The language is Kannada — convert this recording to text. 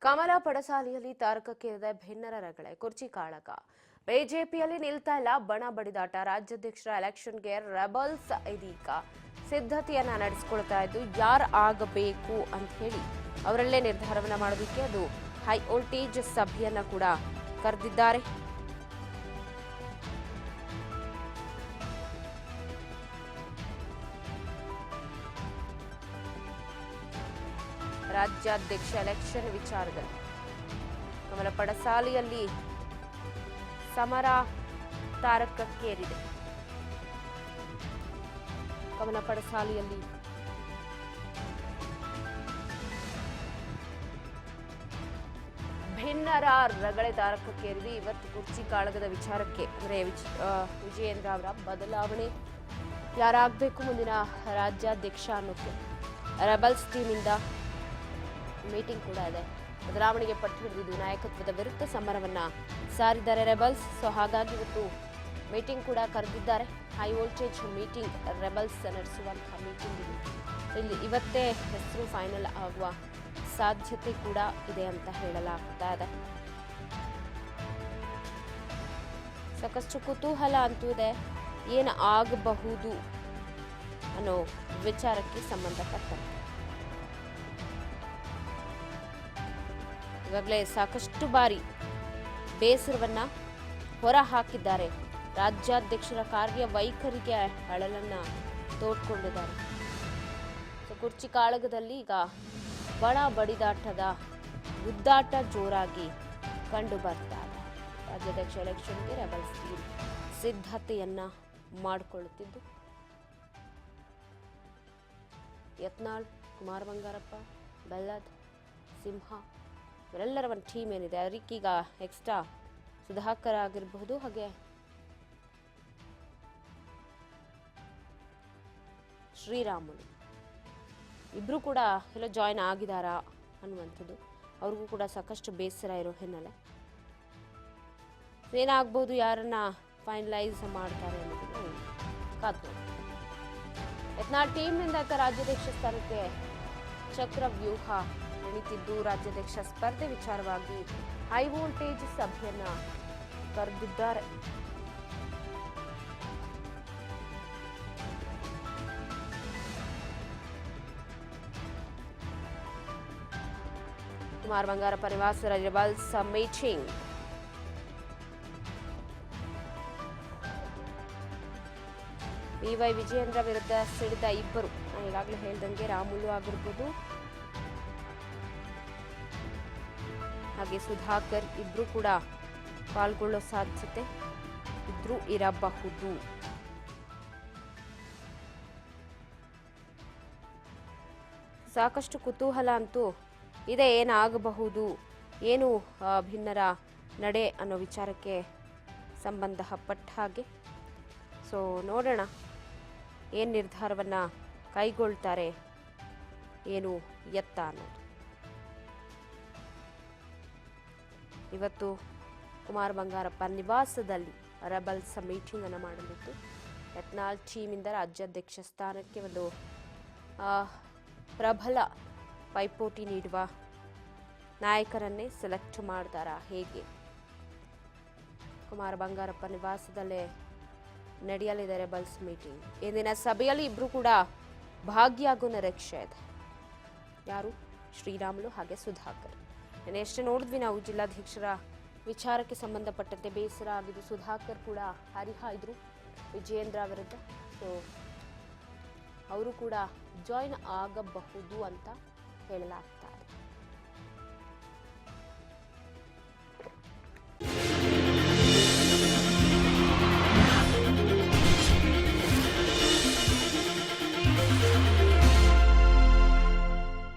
ಕಮಲ ಪಡಸಾಲಿಯಲ್ಲಿ ತಾರಕಕ್ಕೇರಿದ ಭಿನ್ನರ ರಗಳೆ ಕುರ್ಚಿ ಕಾಳಗ. ಬಿಜೆಪಿಯಲ್ಲಿ ನಿಲ್ತಾ ಇಲ್ಲ ಬಣ ಬಡಿದಾಟ. ರಾಜ್ಯಾಧ್ಯಕ್ಷರ ಎಲೆಕ್ಷನ್ಗೆ ರೆಬಲ್ಸ್ ಇದೀಗ ಸಿದ್ಧತೆಯನ್ನ ನಡೆಸಿಕೊಳ್ತಾ ಇದ್ದು ಯಾರು ಆಗಬೇಕು ಅಂತ ಹೇಳಿ ಅವರಲ್ಲೇ ನಿರ್ಧಾರವನ್ನ ಮಾಡೋದಕ್ಕೆ ಅದು ಹೈ ವೋಲ್ಟೇಜ್ ಸಭೆಯನ್ನ ಕೂಡ ಕರೆದಿದ್ದಾರೆ. ರಾಜ್ಯಾಧ್ಯಕ್ಷ ಎಲೆಕ್ಷನ್ ವಿಚಾರದಲ್ಲಿ ಕಮಲ ಪಡಸಾಲಿಯಲ್ಲಿ ಸಮರ ತಾರಕಕ್ಕೇರಿದೆ. ಕಮಲ ಪಡಸಾಲಿಯಲ್ಲಿ ಭಿನ್ನರ ರಗಳೆ ತಾರಕಕ್ಕೇರಿದೆ. ಇವತ್ತು ಕುರ್ಚಿ ಕಾಳಗದ ವಿಚಾರಕ್ಕೆ ಅಂದರೆ ವಿಜಯೇಂದ್ರ ಅವರ ಬದಲಾವಣೆ ಯಾರಾಗಬೇಕು ಮುಂದಿನ ರಾಜ್ಯಾಧ್ಯಕ್ಷ ಅನ್ನೋಕ್ಕೆ ರೆಬಲ್ಸ್ ಟೀಮಿಂದ ಮೀಟಿಂಗ್ ಕೂಡ ಇದೆ. ಬದಲಾವಣೆಗೆ ಪಟ್ಟು ಹಿಡಿದಿದ್ದು ನಾಯಕತ್ವದ ವಿರುದ್ಧ ಸಮರವನ್ನ ಸಾರಿದ್ದಾರೆ ರೆಬಲ್ಸ್. ಸೊ ಹಾಗಾಗಿ ಇವತ್ತು ಮೀಟಿಂಗ್ ಕೂಡ ಕರೆದಿದ್ದಾರೆ. ಹೈ ವೋಲ್ಟೇಜ್ ಮೀಟಿಂಗ್ ರೆಬಲ್ಸ್ ನಡೆಸುವಂತಹ ಮೀಟಿಂಗ್ ಇಲ್ಲಿ ಇವತ್ತೇ ಹೆಸರು ಫೈನಲ್ ಆಗುವ ಸಾಧ್ಯತೆ ಕೂಡ ಇದೆ ಅಂತ ಹೇಳಲಾಗ್ತಾ ಇದೆ. ಸಾಕಷ್ಟು ಕುತೂಹಲ ಅಂತೂ ಇದೆ ಏನು ಆಗಬಹುದು ಅನ್ನೋ ವಿಚಾರಕ್ಕೆ ಸಂಬಂಧಪಟ್ಟಂತೆ. ಈಗಾಗಲೇ ಸಾಕಷ್ಟು ಬಾರಿ ಬೇಸರವನ್ನ ಹೊರ ಹಾಕಿದ್ದಾರೆ. ರಾಜ್ಯಾಧ್ಯಕ್ಷರ ಕಾರ್ಯವೈಖರಿಗೆ ಅಳಲನ್ನ ತೋಡ್ಕೊಂಡಿದ್ದಾರೆ. ಕುರ್ಚಿ ಕಾಳಗದಲ್ಲಿ ಈಗ ಬಣ ಬಡಿದಾಟದ ಗುದ್ದಾಟ ಜೋರಾಗಿ ಕಂಡು ಬರ್ತಾ ಇದೆ. ರಾಜ್ಯಾಧ್ಯಕ್ಷ ಎಲೆಕ್ಷನ್ಗೆ ರೆಬಲ್ಸ್ ಟೀಮ್ ಸಿದ್ಧತೆಯನ್ನ ಮಾಡಿಕೊಳ್ಳುತ್ತಿದ್ದು ಯತ್ನಾಳ್, ಕುಮಾರ್ ಬಂಗಾರಪ್ಪ, ಬೆಲ್ಲದ್, ಸಿಂಹ ಇವರೆಲ್ಲರ ಒಂದು ಟೀಮ್ ಏನಿದೆ ಅದಕ್ಕೀಗ ಎಕ್ಸ್ಟ್ರಾ ಸುಧಾಕರ್ ಆಗಿರಬಹುದು, ಹಾಗೆ ಶ್ರೀರಾಮುಲು ಇಬ್ರು ಕೂಡ ಎಲ್ಲೋ ಜಾಯ್ನ್ ಆಗಿದಾರಾ ಅನ್ನುವಂಥದ್ದು. ಅವ್ರಿಗೂ ಕೂಡ ಸಾಕಷ್ಟು ಬೇಸರ ಇರೋ ಹಿನ್ನೆಲೆ ಏನಾಗ್ಬೋದು, ಯಾರನ್ನ ಫೈನಲೈಸ್ ಮಾಡ್ತಾರೆ ಅನ್ನೋದನ್ನು ಕಾದು. ಯತ್ನಾಳ್ ಟೀಮ್ನಿಂದ ರಾಜ್ಯಾಧ್ಯಕ್ಷ ಸ್ಥಾನಕ್ಕೆ ಚಕ್ರವ್ಯೂಹ ಎಣಿತಿದ್ದು ರಾಜ್ಯಾಧ್ಯಕ್ಷ ಸ್ಪರ್ಧೆ ವಿಚಾರವಾಗಿ ಹೈ ವೋಲ್ಟೇಜ್ ಸಭೆಯನ್ನ ಕರೆದಿದ್ದಾರೆ. ಕುಮಾರ್ ಬಂಗಾರಪ್ಪ ನಿವಾಸ ರೆಬಲ್ಸ್ ಮೀಟಿಂಗ್. ಬಿವೈ ವಿಜಯೇಂದ್ರ ವಿರುದ್ಧ ಸಿಡಿದ ಇಬ್ಬರು, ನಾನು ಈಗಾಗಲೇ ಹೇಳ್ದಂಗೆ ರಾಮುಲು ಆಗಿರ್ಬೋದು ಹಾಗೆ ಸುಧಾಕರ್ ಇಬ್ರು ಕೂಡ ಪಾಲ್ಗೊಳ್ಳೋ ಸಾಧ್ಯತೆ ಇದ್ರೂ ಇರಬಹುದು. ಸಾಕಷ್ಟು ಕುತೂಹಲ ಅಂತೂ ಇದೆ ಏನಾಗಬಹುದು, ಏನು ಭಿನ್ನರ ನಡೆ ಅನ್ನೋ ವಿಚಾರಕ್ಕೆ ಸಂಬಂಧಪಟ್ಟ ಹಾಗೆ. ಸೊ ನೋಡೋಣ ಏನು ನಿರ್ಧಾರವನ್ನು ಕೈಗೊಳ್ತಾರೆ, ಏನು ಎತ್ತ ಅನ್ನೋದು. ಇವತ್ತು ಕುಮಾರ್ ಬಂಗಾರಪ್ಪ ನಿವಾಸದಲ್ಲಿ ರೆಬಲ್ಸ್ ಮೀಟಿಂಗ್ ಅನ್ನು ಮಾಡಲಿದ್ದು ಯತ್ನಾಳ್ ಟೀಮಿಂದ ರಾಜ್ಯಾಧ್ಯಕ್ಷ ಸ್ಥಾನಕ್ಕೆ ಒಂದು ಪ್ರಬಲ ಪೈಪೋಟಿ ನೀಡುವ ನಾಯಕರನ್ನೇ ಸೆಲೆಕ್ಟ್ ಮಾಡ್ತಾರಾ ಹೇಗೆ? ಕುಮಾರ್ ಬಂಗಾರಪ್ಪ ನಿವಾಸದಲ್ಲೇ ನಡೆಯಲಿದೆ ರೆಬಲ್ಸ್ ಮೀಟಿಂಗ್. ಇಂದಿನ ಸಭೆಯಲ್ಲಿ ಇಬ್ರು ಕೂಡ ಭಾಗಿಯಾಗೋ ನಿರೀಕ್ಷೆ ಇದೆ. ಯಾರು? ಶ್ರೀರಾಮುಲು ಹಾಗೆ ಸುಧಾಕರ್. ಎಷ್ಟೇ ನೋಡಿದ್ವಿ ನಾವು ಜಿಲ್ಲಾಧ್ಯಕ್ಷರ ವಿಚಾರಕ್ಕೆ ಸಂಬಂಧಪಟ್ಟಂತೆ ಬೇಸರ ಆಗಿದ್ದು ಸುಧಾಕರ್ ಕೂಡ ಹರಿಹಾಯ್ದ್ರು ವಿಜಯೇಂದ್ರ ವಿರುದ್ಧ. ಸೊ ಅವರು ಕೂಡ ಜಾಯಿನ್ ಆಗಬಹುದು ಅಂತ ಹೇಳಲಾಗ್ತಾ ಇದೆ.